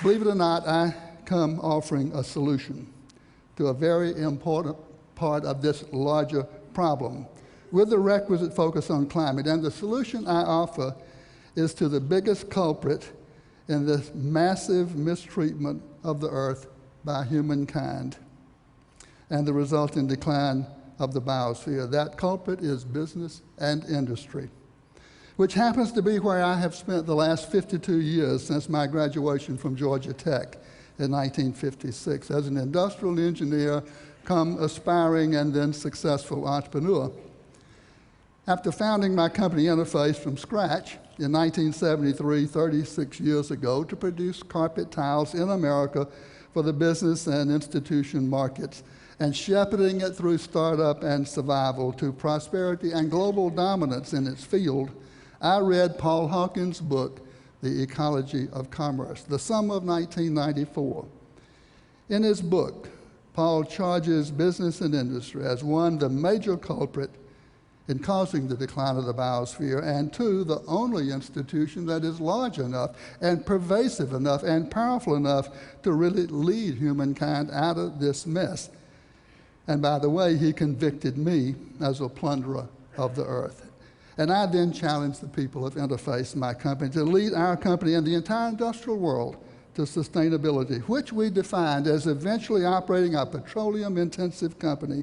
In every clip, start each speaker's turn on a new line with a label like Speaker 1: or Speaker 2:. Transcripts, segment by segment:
Speaker 1: Believe it or not, I come offering a solution to a very important part of this larger problem with the requisite focus on climate. And the solution I offer is to the biggest culprit in this massive mistreatment of the earth by humankind and the resulting decline of the biosphere. That culprit is business and industry, which happens to be where I have spent the last 52 years since my graduation from Georgia Tech in 1956 as an industrial engineer, come aspiring and then successful entrepreneur. After founding my company Interface from scratch in 1973, 36 years ago, to produce carpet tiles in America for the business and institution markets, and shepherding it through startup and survival to prosperity and global dominance in its field, I read Paul Hawken's book, The Ecology of Commerce, the summer of 1994. In his book, Paul charges business and industry as one, the major culprit in causing the decline of the biosphere, and two, the only institution that is large enough and pervasive enough and powerful enough to really lead humankind out of this mess. And by the way, he convicted me as a plunderer of the earth. And I then challenged the people of Interface, my company, to lead our company and the entire industrial world to sustainability, which we defined as eventually operating a petroleum-intensive company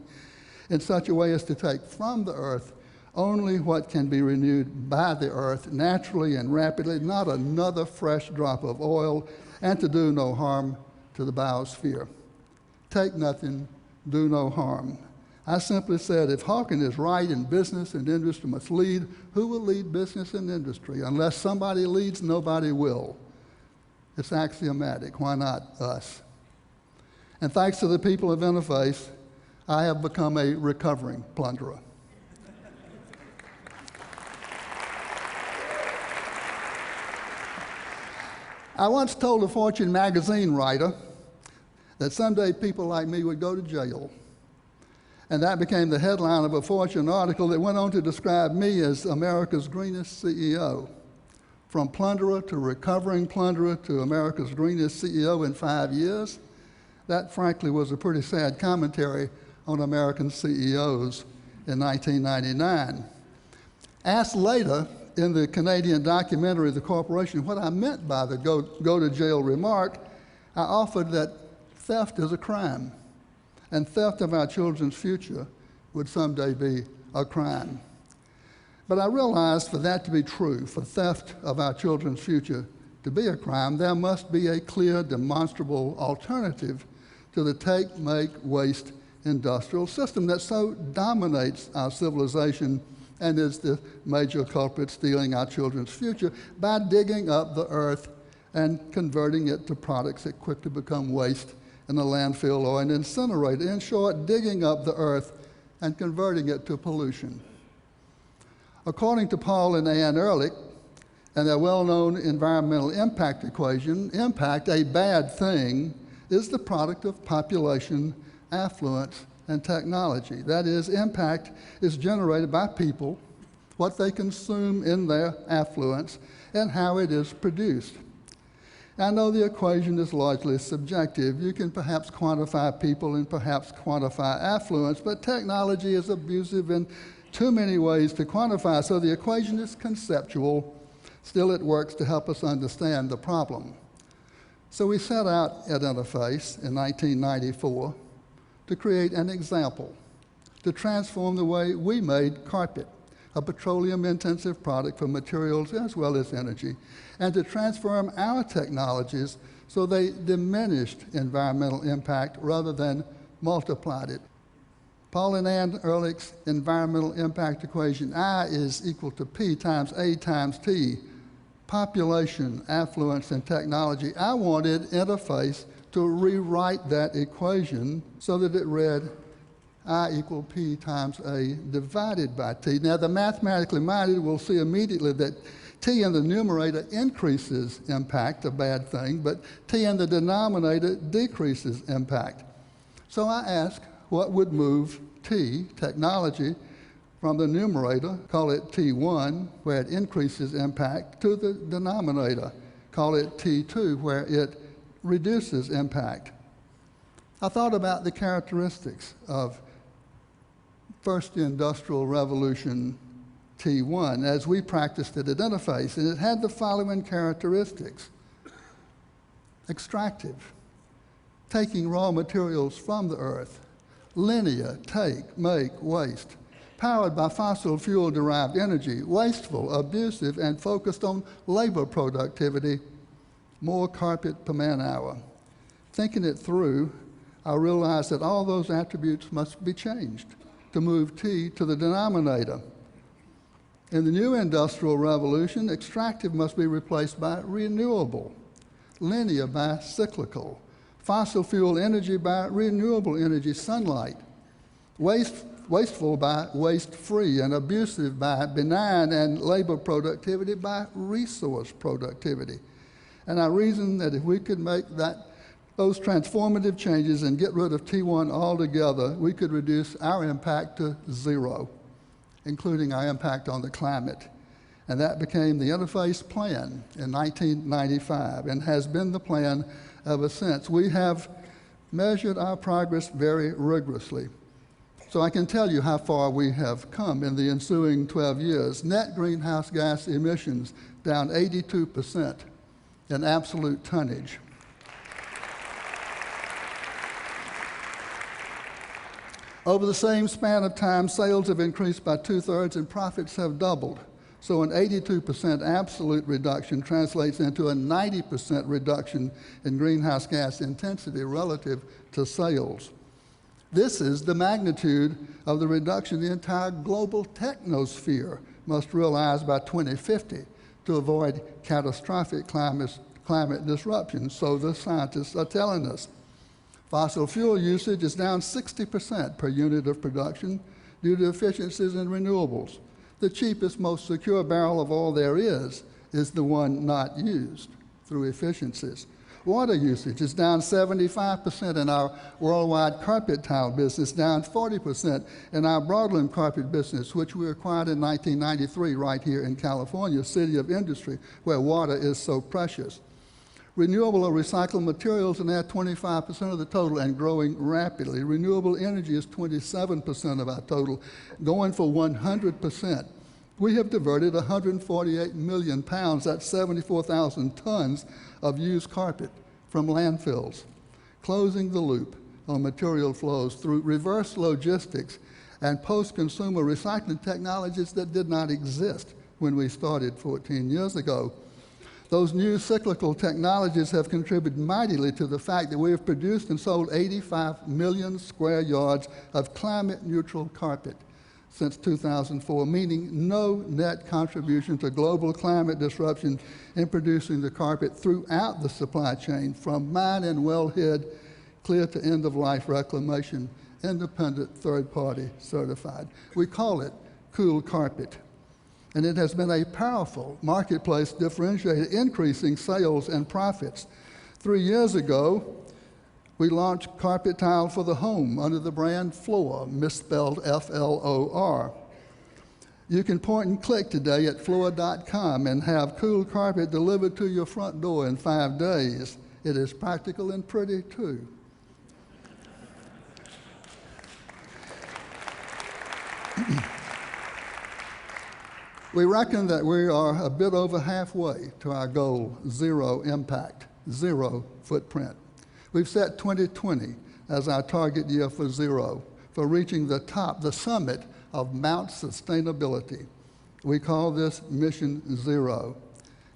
Speaker 1: in such a way as to take from the earth only what can be renewed by the earth naturally and rapidly, not another fresh drop of oil, and to do no harm to the biosphere. Take nothing, do no harm. I simply said, if Hawken is right and business and industry must lead, who will lead business and industry? Unless somebody leads, nobody will. It's axiomatic. Why not us? And thanks to the people of Interface, I have become a recovering plunderer. I once told a Fortune magazine writer that someday people like me would go to jail. And that became the headline of a Fortune article that went on to describe me as America's greenest CEO. From plunderer to recovering plunderer to America's greenest CEO in 5 years, that frankly was a pretty sad commentary on American CEOs in 1999. Asked later in the Canadian documentary, The Corporation, what I meant by the go to jail remark, I offered that theft is a crime, and theft of our children's future would someday be a crime. But I realized for that to be true, for theft of our children's future to be a crime, there must be a clear, demonstrable alternative to the take, make, waste industrial system that so dominates our civilization and is the major culprit stealing our children's future by digging up the earth and converting it to products that quickly become waste in a landfill or an incinerator. In short, digging up the earth and converting it to pollution. According to Paul and Ann Ehrlich and their well-known environmental impact equation, impact, a bad thing, is the product of population, affluence, and technology. That is, impact is generated by people, what they consume in their affluence, and how it is produced. I know the equation is largely subjective. You can perhaps quantify people and perhaps quantify affluence, but technology is abusive in too many ways to quantify, so the equation is conceptual. Still, it works to help us understand the problem. So we set out at Interface in 1994 to create an example, to transform the way we made carpet, a petroleum-intensive product for materials as well as energy, and to transform our technologies so they diminished environmental impact rather than multiplied it. Paul and Ann Ehrlich's environmental impact equation, I is equal to P times A times T, population, affluence, and technology. I wanted Interface to rewrite that equation so that it read I equal P times A divided by T. Now, the mathematically minded will see immediately that T in the numerator increases impact, a bad thing, but T in the denominator decreases impact. So I asked, what would move T, technology, from the numerator, call it T1, where it increases impact, to the denominator, call it T2, where it reduces impact. I thought about the characteristics of first industrial revolution T1 as we practiced it at Interface, and it had the following characteristics. Extractive, taking raw materials from the earth. Linear, take, make, waste. Powered by fossil fuel-derived energy, wasteful, abusive, and focused on labor productivity, more carpet per man-hour. Thinking it through, I realized that all those attributes must be changed to move T to the denominator. In the new industrial revolution, extractive must be replaced by renewable, linear by cyclical, fossil fuel energy by renewable energy, sunlight, wasteful by waste-free, and abusive by benign, and labor productivity by resource productivity. And I reasoned that if we could make those transformative changes and get rid of T1 altogether, we could reduce our impact to zero, including our impact on the climate. And that became the Interface Plan in 1995 and has been the plan ever since. We have measured our progress very rigorously. So I can tell you how far we have come in the ensuing 12 years. Net greenhouse gas emissions down 82% in absolute tonnage. Over the same span of time, sales have increased by 2/3 and profits have doubled. So an 82% absolute reduction translates into a 90% reduction in greenhouse gas intensity relative to sales. This is the magnitude of the reduction the entire global technosphere must realize by 2050 to avoid catastrophic climate disruption, so the scientists are telling us. Fossil fuel usage is down 60% per unit of production due to efficiencies in renewables. The cheapest, most secure barrel of oil there is the one not used through efficiencies. Water usage is down 75% in our worldwide carpet tile business, down 40% in our broadloom carpet business, which we acquired in 1993 right here in California, city of industry, where water is so precious. Renewable or recycled materials are now 25% of the total and growing rapidly. Renewable energy is 27% of our total, going for 100%. We have diverted 148 million pounds, that's 74,000 tons of used carpet from landfills, closing the loop on material flows through reverse logistics and post-consumer recycling technologies that did not exist when we started 14 years ago. Those new cyclical technologies have contributed mightily to the fact that we have produced and sold 85 million square yards of climate-neutral carpet since 2004, meaning no net contribution to global climate disruption in producing the carpet throughout the supply chain, from mine and wellhead clear to end-of-life reclamation, independent third-party certified. We call it cool carpet. And it has been a powerful marketplace differentiator, increasing sales and profits. 3 years ago, we launched carpet tile for the home under the brand Floor, misspelled F-L-O-R. You can point and click today at floor.com and have cool carpet delivered to your front door in 5 days. It is practical and pretty, too. We reckon that we are a bit over halfway to our goal, zero impact, zero footprint. We've set 2020 as our target year for zero, for reaching the top, the summit of Mount Sustainability. We call this Mission Zero.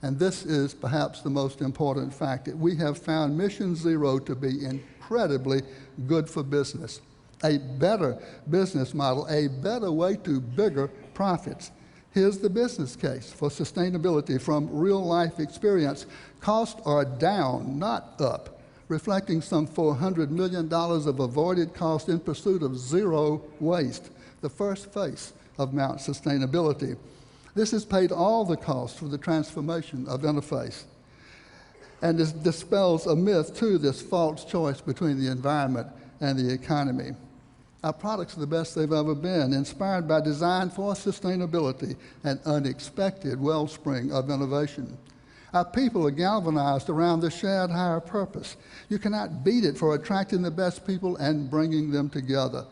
Speaker 1: And this is perhaps the most important fact. We have found Mission Zero to be incredibly good for business, a better business model, a better way to bigger profits. Here's the business case for sustainability from real-life experience. Costs are down, not up, reflecting some $400 million of avoided cost in pursuit of zero waste, the first phase of Mount Sustainability. This has paid all the costs for the transformation of Interface. And this dispels a myth, too, this false choice between the environment and the economy. Our products are the best they've ever been, inspired by design for sustainability, an unexpected wellspring of innovation. Our people are galvanized around the shared higher purpose. You cannot beat it for attracting the best people and bringing them together.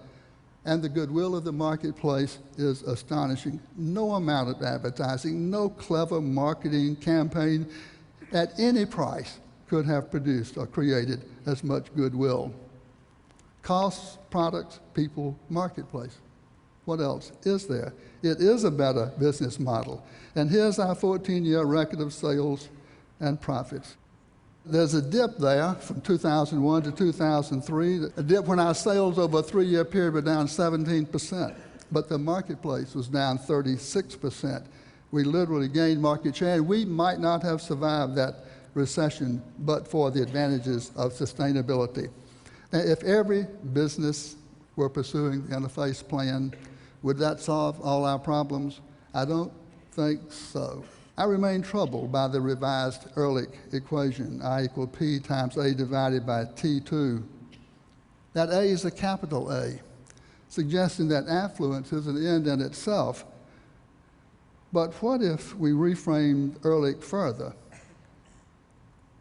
Speaker 1: And the goodwill of the marketplace is astonishing. No amount of advertising, no clever marketing campaign at any price could have produced or created as much goodwill. Costs, products, people, marketplace. What else is there? It is a better business model. And here's our 14-year record of sales and profits. There's a dip there from 2001 to 2003, a dip when our sales over a 3-year period were down 17%, but the marketplace was down 36%. We literally gained market share, and we might not have survived that recession but for the advantages of sustainability. Now, if every business were pursuing the interface plan, would that solve all our problems? I don't think so. I remain troubled by the revised Ehrlich equation, I equal P times A divided by T2. That A is a capital A, suggesting that affluence is an end in itself. But what if we reframed Ehrlich further?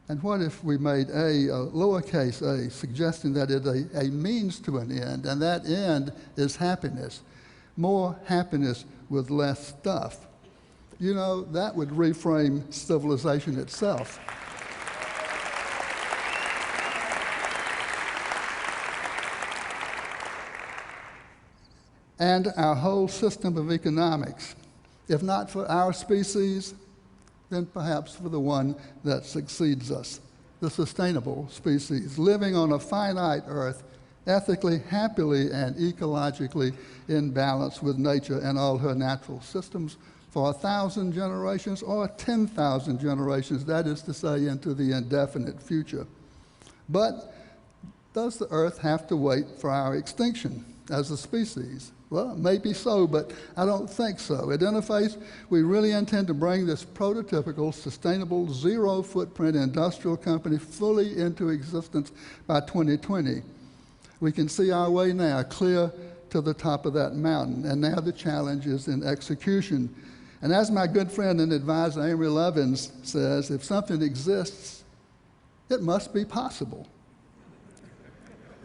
Speaker 1: And what if we made A lowercase a, suggesting that it's a means to an end, and that end is happiness. More happiness with less stuff. You know, that would reframe civilization itself. And our whole system of economics. If not for our species, then perhaps for the one that succeeds us, the sustainable species, living on a finite earth, ethically, happily, and ecologically in balance with nature and all her natural systems for 1,000 generations or 10,000 generations, that is to say, into the indefinite future. But does the earth have to wait for our extinction as a species? Well, maybe so, but I don't think so. At Interface, we really intend to bring this prototypical, sustainable, zero-footprint industrial company fully into existence by 2020. We can see our way now clear to the top of that mountain, and now the challenge is in execution. And as my good friend and advisor Amory Lovins says, if something exists, it must be possible.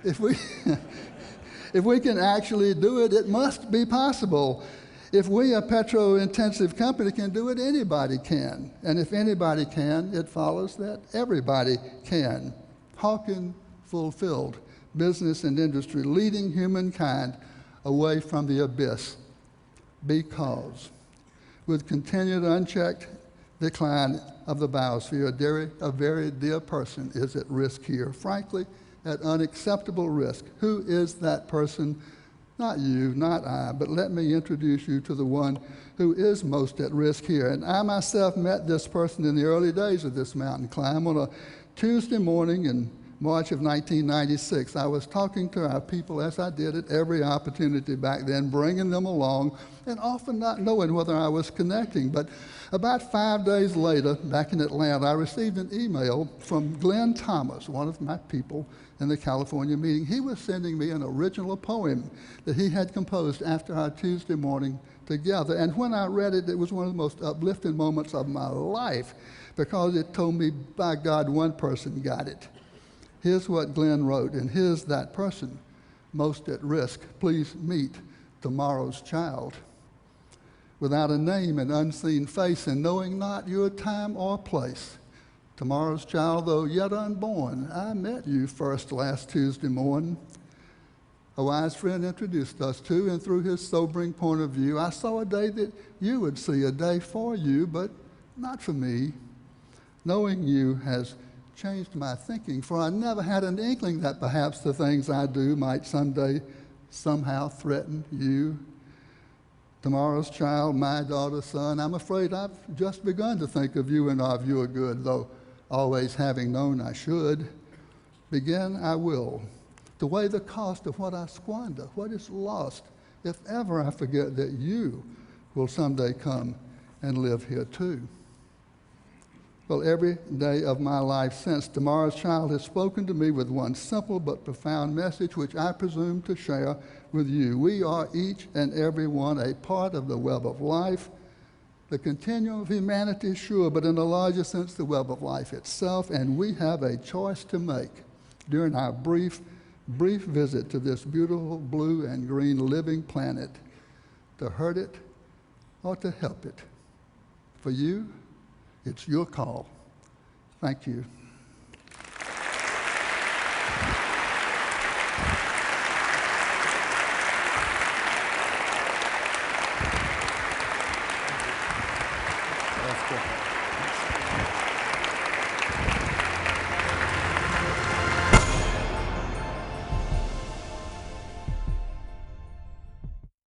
Speaker 1: If we can actually do it, it must be possible. If we, a petro-intensive company, can do it, anybody can. And if anybody can, it follows that everybody can. Hawking fulfilled business and industry, leading humankind away from the abyss. Because with continued unchecked decline of the biosphere, a very dear person is at risk here. Frankly, at unacceptable risk. Who is that person? Not you, not I, but let me introduce you to the one who is most at risk here. And I myself met this person in the early days of this mountain climb on a Tuesday morning in March of 1996. I was talking to our people, as I did at every opportunity back then, bringing them along, and often not knowing whether I was connecting. But about 5 days later, back in Atlanta, I received an email from Glenn Thomas, one of my people in the California meeting. He was sending me an original poem that he had composed after our Tuesday morning together. And when I read it, it was one of the most uplifting moments of my life, because it told me, by God, one person got it. Here's what Glenn wrote, and here's that person most at risk. Please meet tomorrow's child. Without a name and unseen face, and knowing not your time or place. Tomorrow's child, though yet unborn, I met you first last Tuesday morning. A wise friend introduced us to, and through his sobering point of view, I saw a day that you would see, a day for you, but not for me. Knowing you has changed my thinking, for I never had an inkling that perhaps the things I do might someday somehow threaten you. Tomorrow's child, my daughter, son, I'm afraid I've just begun to think of you and of your good, though always having known I should. Begin I will, to weigh the cost of what I squander, what is lost, if ever I forget that you will someday come and live here too. Well, every day of my life since, tomorrow's child has spoken to me with one simple but profound message, which I presume to share with you. We are each and every one a part of the web of life, The continuum of humanity, sure, but in a larger sense, the web of life itself, and we have a choice to make during our brief visit to this beautiful blue and green living planet, to hurt it or to help it. For you, it's your call. Thank you. That's good.